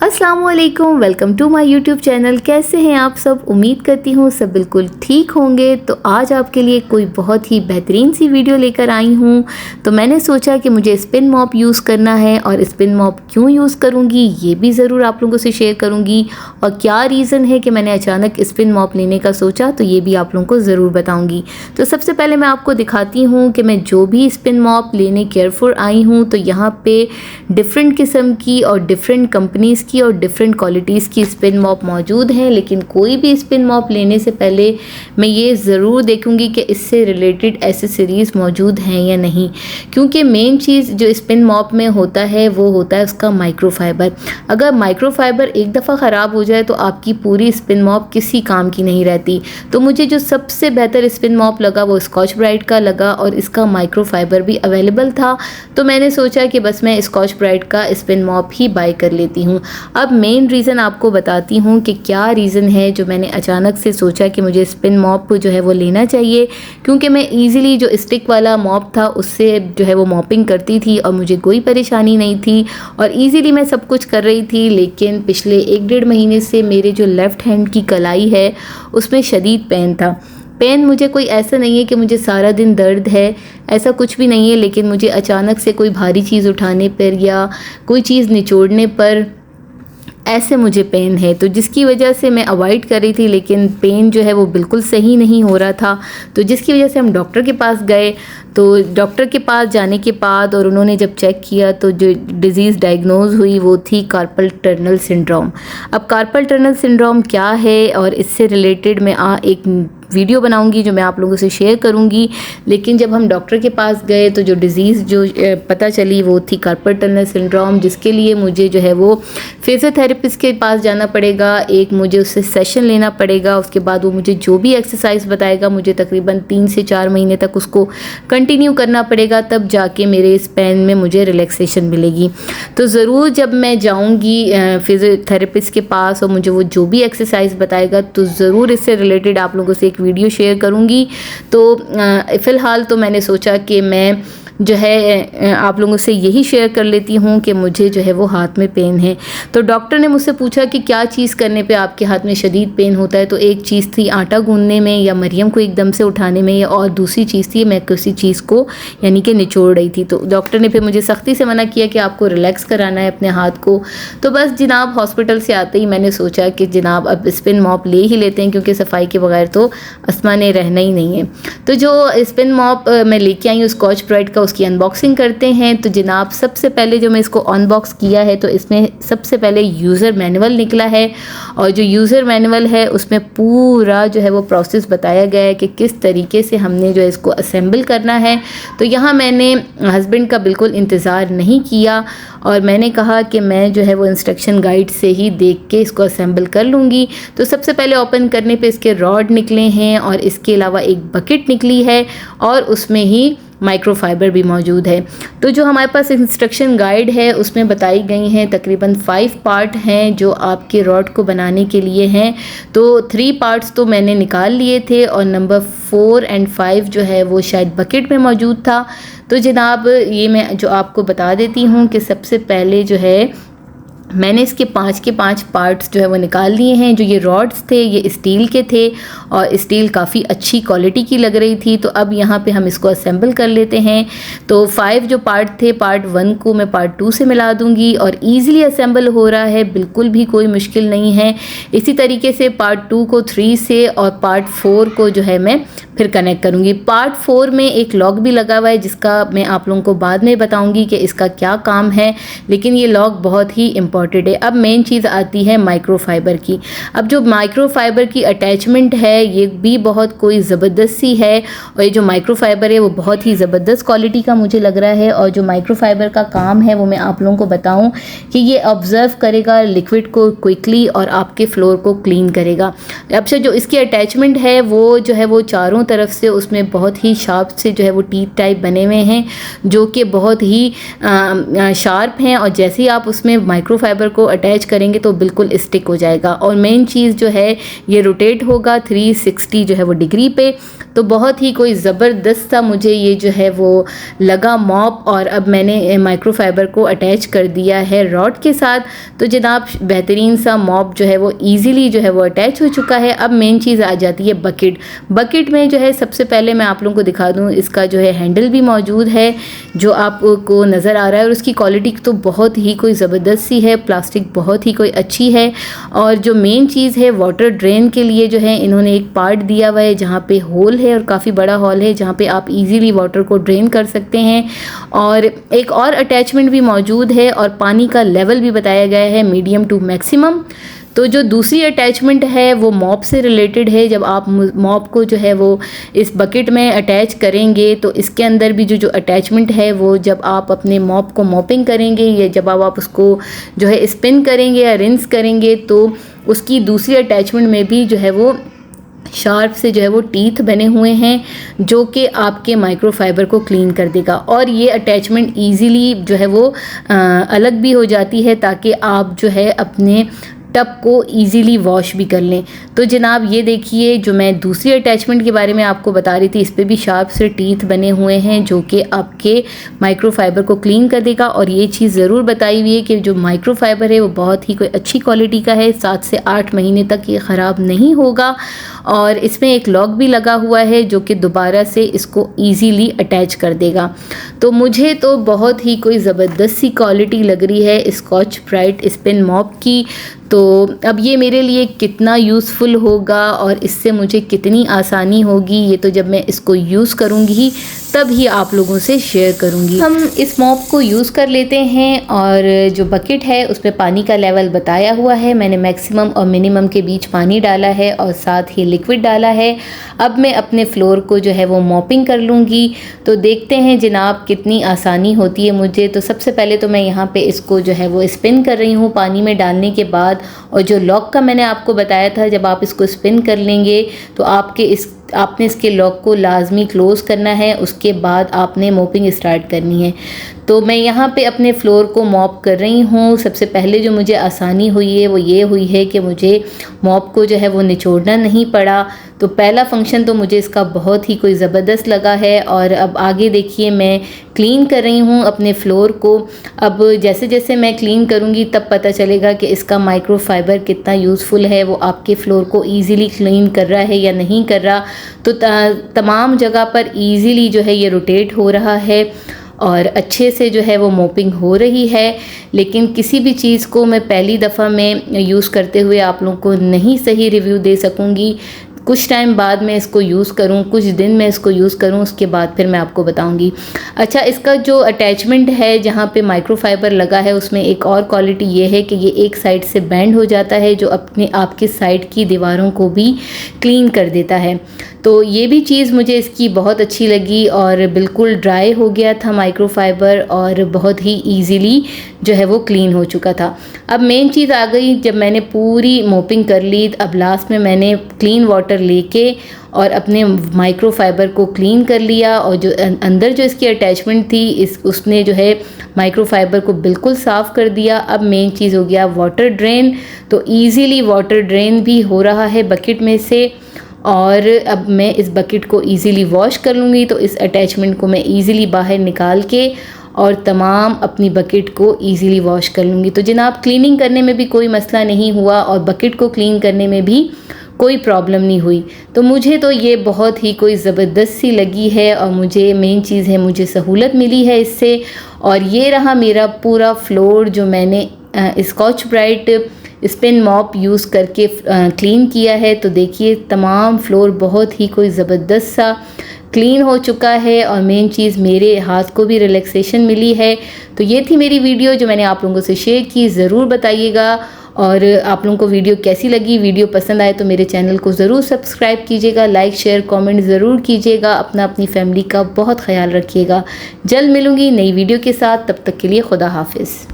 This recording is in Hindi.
अस्सलामुअलैकुम, welcome to my YouTube channel. कैसे हैं आप सब? उम्मीद करती हूँ सब बिल्कुल ठीक होंगे। तो आज आपके लिए कोई बहुत ही बेहतरीन सी वीडियो लेकर आई हूँ। तो मैंने सोचा कि मुझे स्पिन मॉप यूज़ करना है और स्पिन मॉप क्यों यूज़ करूँगी ये भी ज़रूर आप लोगों से शेयर करूँगी, और क्या रीज़न है कि मैंने अचानक स्पिन मॉप लेने का सोचा तो ये भी आप लोगों को ज़रूर बताऊँगी। तो सबसे पहले मैं आपको दिखाती हूँ कि मैं जो भी स्पिन मॉप लेने केयरफुल आई हूँ तो यहाँ पे डिफरेंट किस्म की और डिफरेंट कंपनीज़ की और डिफरेंट क्वालिटीज़ की स्पिन मॉप मौजूद हैं। लेकिन कोई भी स्पिन मॉप लेने से पहले मैं ये ज़रूर देखूंगी कि इससे रिलेटेड एसेसरीज़ मौजूद हैं या नहीं, क्योंकि मेन चीज़ जो स्पिन मॉप में होता है वो होता है उसका माइक्रोफाइबर। अगर माइक्रोफाइबर एक दफ़ा ख़राब हो जाए तो आपकी पूरी स्पिन मॉप किसी काम की नहीं रहती। तो मुझे जो सबसे बेहतर स्पिन मॉप लगा वो स्कॉच ब्राइट का लगा और इसका माइक्रोफाइबर भी अवेलेबल था। तो मैंने सोचा कि बस मैं स्कॉच ब्राइट का स्पिन मॉप ही बाय कर लेती हूँ। अब मेन रीज़न आपको बताती हूँ कि क्या रीज़न है जो मैंने अचानक से सोचा कि मुझे स्पिन मॉप जो है वो लेना चाहिए, क्योंकि मैं ईज़िली जो स्टिक वाला मॉप था उससे जो है वो मॉपिंग करती थी और मुझे कोई परेशानी नहीं थी और ईज़िली मैं सब कुछ कर रही थी। लेकिन पिछले 1-1.5 महीने से मेरे जो लेफ़्ट हैंड की कलाई है उसमें शदीद पेन था। पेन मुझे कोई ऐसा नहीं है कि मुझे सारा दिन दर्द है, ऐसा कुछ भी नहीं है, लेकिन मुझे अचानक से कोई भारी चीज़ उठाने पर या कोई चीज़ निचोड़ने पर ऐसे मुझे पेन है, तो जिसकी वजह से मैं अवॉइड कर रही थी। लेकिन पेन जो है वो बिल्कुल सही नहीं हो रहा था, तो जिसकी वजह से हम डॉक्टर के पास गए। तो डॉक्टर के पास जाने के बाद और उन्होंने जब चेक किया तो जो डिज़ीज़ डायग्नोज हुई वो थी कार्पल टनल सिंड्रोम। अब कार्पल टनल सिंड्रोम क्या है और इससे रिलेटेड मैं एक वीडियो बनाऊंगी जो मैं आप लोगों से शेयर करूंगी। लेकिन जब हम डॉक्टर के पास गए तो जो डिज़ीज़ जो पता चली वो थी कार्पल टनल सिंड्रोम, जिसके लिए मुझे जो है वो फिजियोथेरेपिस्ट के पास जाना पड़ेगा। एक मुझे उससे सेशन लेना पड़ेगा, उसके बाद वो मुझे जो भी एक्सरसाइज बताएगा मुझे तकरीबन 3 से 4 महीने तक उसको कंटिन्यू करना पड़ेगा, तब जाके मेरे इस पेन में मुझे रिलैक्सेशन मिलेगी। तो ज़रूर जब मैं जाऊँगी फिजियोथेरेपिस्ट के पास और मुझे वो जो भी एक्सरसाइज बताएगा तो ज़रूर इससे रिलेटेड आप लोगों से एक वीडियो शेयर करूंगी। तो फ़िलहाल तो मैंने सोचा कि मैं जो है आप लोगों से यही शेयर कर लेती हूँ कि मुझे जो है वो हाथ में पेन है। तो डॉक्टर ने मुझसे पूछा कि क्या चीज़ करने पे आपके हाथ में शदीद पेन होता है। तो एक चीज़ थी आटा गूंदने में या मरियम को एकदम से उठाने में, या और दूसरी चीज़ थी मैं किसी चीज़ को यानी कि निचोड़ रही थी। तो डॉक्टर ने फिर मुझे सख्ती से मना किया कि आपको रिलैक्स कराना है अपने हाथ को। तो बस जनाब हॉस्पिटल से आते ही मैंने सोचा कि जनाब अब स्पिन मॉप ले ही लेते हैं, क्योंकि सफाई के बगैर तो आसमाने रहना ही नहीं है। तो जो स्पिन मॉप मैं लेके आई हूँ स्कॉच ब्राइट का, उसकी अनबॉक्सिंग करते हैं। तो जनाब सबसे पहले जो मैं इसको अनबॉक्स किया है तो इसमें सबसे पहले यूज़र मैनुअल निकला है, और जो यूज़र मैनुअल है उसमें पूरा जो है वो प्रोसेस बताया गया है कि किस तरीके से हमने जो है इसको असेंबल करना है। तो यहाँ मैंने हस्बैंड का बिल्कुल इंतज़ार नहीं किया और मैंने कहा कि मैं जो है वो इंस्ट्रक्शन गाइड से ही देख के इसको असेंबल कर लूँगी। तो सबसे पहले ओपन करने पे इसके रॉड निकले हैं और इसके अलावा एक बकेट निकली है और उसमें ही माइक्रोफाइबर भी मौजूद है। तो जो हमारे पास इंस्ट्रक्शन गाइड है उसमें बताई गई हैं तकरीबन 5 पार्ट हैं जो आपके रॉड को बनाने के लिए हैं। तो 3 पार्ट्स तो मैंने निकाल लिए थे और नंबर 4 और 5 जो है वो शायद बकेट में मौजूद था। तो जनाब ये मैं जो आपको बता देती हूँ कि सबसे पहले जो है मैंने इसके 5 के 5 पार्ट्स जो है वो निकाल लिए हैं। जो ये रॉड्स थे ये स्टील के थे और स्टील काफ़ी अच्छी क्वालिटी की लग रही थी। तो अब यहाँ पे हम इसको असेंबल कर लेते हैं। तो 5 जो पार्ट थे, पार्ट 1 को मैं पार्ट 2 से मिला दूँगी और ईज़िली असेंबल हो रहा है, बिल्कुल भी कोई मुश्किल नहीं है। इसी तरीके से पार्ट 2 को 3 से और पार्ट 4 को जो है मैं फिर कनेक्ट करूँगी। पार्ट 4 में एक लॉक भी लगा हुआ है जिसका मैं आप लोगों को बाद में बताऊँगी कि इसका क्या काम है, लेकिन ये लॉक बहुत ही इम्पॉर्टेंट है। अब मेन चीज़ आती है माइक्रोफाइबर की। अब जो माइक्रोफाइबर की अटैचमेंट है ये भी बहुत कोई ज़बरदस्त सी है, और ये जो माइक्रोफाइबर है वो बहुत ही ज़बरदस्त क्वालिटी का मुझे लग रहा है। और जो माइक्रोफाइबर का काम है वो मैं आप लोगों को बताऊं कि ये ऑब्ज़र्व करेगा लिक्विड को क्विकली और आपके फ्लोर को क्लीन करेगा। अब से जो इसकी अटैचमेंट है वो जो है वो चारों तरफ से उसमें बहुत ही शार्प से जो है वो टीथ टाइप बने हुए हैं जो कि बहुत ही शार्प हैं, और जैसे ही आप उसमें माइक्रोफाइबर माइक्रोफाइबर को अटैच करेंगे तो बिल्कुल स्टिक हो जाएगा। और मेन चीज़ जो है ये रोटेट होगा 360 जो है वो डिग्री पे। तो बहुत ही कोई ज़बरदस्त सा मुझे ये जो है वो लगा मॉप। और अब मैंने माइक्रोफाइबर को अटैच कर दिया है रॉड के साथ। तो जनाब बेहतरीन सा मॉप जो है वो ईज़िली जो है वो अटैच हो चुका है। अब मेन चीज़ आ जाती है बकेट। बकेट में जो है सबसे पहले मैं आप लोगों को दिखा दूँ, इसका जो है हैंडल भी मौजूद है जो आपको नज़र आ रहा है। और उसकी क्वालिटी तो बहुत ही कोई ज़बरदस्त सी है, प्लास्टिक बहुत ही कोई अच्छी है। और जो मेन चीज़ है वाटर ड्रेन के लिए जो है इन्होंने एक पार्ट दिया हुआ है जहाँ पे होल है और काफ़ी बड़ा हॉल है जहाँ पे आप इजीली वाटर को ड्रेन कर सकते हैं। और एक और अटैचमेंट भी मौजूद है और पानी का लेवल भी बताया गया है मीडियम टू मैक्सिमम। तो जो दूसरी अटैचमेंट है वो मॉप से रिलेटेड है। जब आप मॉप को जो है वो इस बकेट में अटैच करेंगे तो इसके अंदर भी जो अटैचमेंट है वो जब आप अपने मॉप को मॉपिंग करेंगे या जब आप उसको जो है स्पिन करेंगे या रिंस करेंगे तो उसकी दूसरी अटैचमेंट में भी जो है वो शार्प से जो है वो टीथ बने हुए हैं जो कि आपके माइक्रोफाइबर को क्लीन कर देगा। और ये अटैचमेंट इजीली जो है वो अलग भी हो जाती है ताकि आप जो है अपने टब को इजीली वॉश भी कर लें। तो जनाब ये देखिए जो मैं दूसरी अटैचमेंट के बारे में आपको बता रही थी, इस पे भी शार्प से टीथ बने हुए हैं जो कि आपके माइक्रोफाइबर को क्लीन कर देगा। और ये चीज़ ज़रूर बताई हुई है कि जो माइक्रोफाइबर है वो बहुत ही कोई अच्छी क्वालिटी का है, 7 से 8 महीने तक ये ख़राब नहीं होगा। और इसमें एक लॉक भी लगा हुआ है जो कि दोबारा से इसको ईजीली अटैच कर देगा। तो मुझे तो बहुत ही कोई ज़बरदस्त सी क्वालिटी लग रही है स्कॉच ब्राइट स्पिन मॉप की। तो अब ये मेरे लिए कितना यूज़फुल होगा और इससे मुझे कितनी आसानी होगी ये तो जब मैं इसको यूज़ करूँगी तब ही आप लोगों से शेयर करूँगी। हम इस मॉप को यूज़ कर लेते हैं और जो बकेट है उस पर पानी का लेवल बताया हुआ है। मैंने मैक्सिमम और मिनिमम के बीच पानी डाला है और साथ ही लिक्विड डाला है। अब मैं अपने फ्लोर को जो है वो मॉपिंग कर लूँगी। तो देखते हैं जनाब कितनी आसानी होती है मुझे। तो सबसे पहले तो मैं यहाँ पे इसको जो है वो स्पिन कर रही हूँ पानी में डालने के बाद। और जो लॉक का मैंने आपको बताया था जब आप इसको स्पिन कर लेंगे तो आपने इसके लॉक को लाजमी क्लोज़ करना है, उसके बाद आपने मॉपिंग स्टार्ट करनी है। तो मैं यहाँ पे अपने फ्लोर को मॉप कर रही हूँ। सबसे पहले जो मुझे आसानी हुई है वो ये हुई है कि मुझे मॉप को जो है वो निचोड़ना नहीं पड़ा। तो पहला फंक्शन तो मुझे इसका बहुत ही कोई ज़बरदस्त लगा है। और अब आगे देखिए मैं क्लीन कर रही हूँ अपने फ्लोर को। अब जैसे जैसे मैं क्लीन करूँगी तब पता चलेगा कि इसका माइक्रोफाइबर कितना यूज़फुल है, वो आपके फ्लोर को ईज़िली क्लीन कर रहा है या नहीं कर रहा। तो तमाम जगह पर ईज़िली जो है ये रोटेट हो रहा है और अच्छे से जो है वो मॉपिंग हो रही है। लेकिन किसी भी चीज़ को मैं पहली दफ़ा में यूज़ करते हुए आप लोगों को नहीं सही रिव्यू दे सकूँगी। कुछ टाइम बाद मैं इसको यूज़ करूँ, कुछ दिन मैं इसको यूज़ करूँ, उसके बाद फिर मैं आपको बताऊँगी। अच्छा, इसका जो अटैचमेंट है जहाँ पे माइक्रोफाइबर लगा है उसमें एक और क्वालिटी ये है कि ये एक साइड से बैंड हो जाता है जो आपके साइड की दीवारों को भी क्लीन कर देता है। तो ये भी चीज़ मुझे इसकी बहुत अच्छी लगी और बिल्कुल ड्राई हो गया था माइक्रोफाइबर और बहुत ही ईज़िली जो है वो क्लीन हो चुका था। अब मेन चीज़ आ गई जब मैंने पूरी मॉपिंग कर ली, अब लास्ट में मैंने क्लीन वाटर लेके और अपने माइक्रोफाइबर को क्लीन कर लिया। और जो अंदर जो इसकी अटैचमेंट थी उसने जो है माइक्रोफाइबर को बिल्कुल साफ़ कर दिया। अब मेन चीज़ हो गया वाटर ड्रेन। तो ईज़िली वाटर ड्रेन भी हो रहा है बकेट में से और अब मैं इस बकेट को इजीली वॉश कर लूँगी। तो इस अटैचमेंट को मैं इजीली बाहर निकाल के और तमाम अपनी बकेट को इजीली वॉश कर लूँगी। तो जनाब क्लीनिंग करने में भी कोई मसला नहीं हुआ और बकेट को क्लीन करने में भी कोई प्रॉब्लम नहीं हुई। तो मुझे तो ये बहुत ही कोई ज़बरदस्त सी लगी है और मुझे मेन चीज़ है मुझे सहूलत मिली है इससे। और ये रहा मेरा पूरा फ्लोर जो मैंने Scotch Brite spin mop use करके क्लीन किया है। तो देखिए तमाम फ्लोर बहुत ही कोई ज़बरदस्त सा क्लीन हो चुका है और मेन चीज़ मेरे हाथ को भी रिलैक्सेशन मिली है। तो ये थी मेरी वीडियो जो मैंने आप लोगों से शेयर की। ज़रूर बताइएगा और आप लोगों को वीडियो कैसी लगी। वीडियो पसंद आए तो मेरे चैनल को ज़रूर सब्सक्राइब कीजिएगा, लाइक शेयर कमेंट ज़रूर कीजिएगा। अपनी फैमिली का बहुत ख्याल रखिएगा। जल्द मिलूँगी नई वीडियो के साथ, तब तक के लिए खुदा हाफिज़।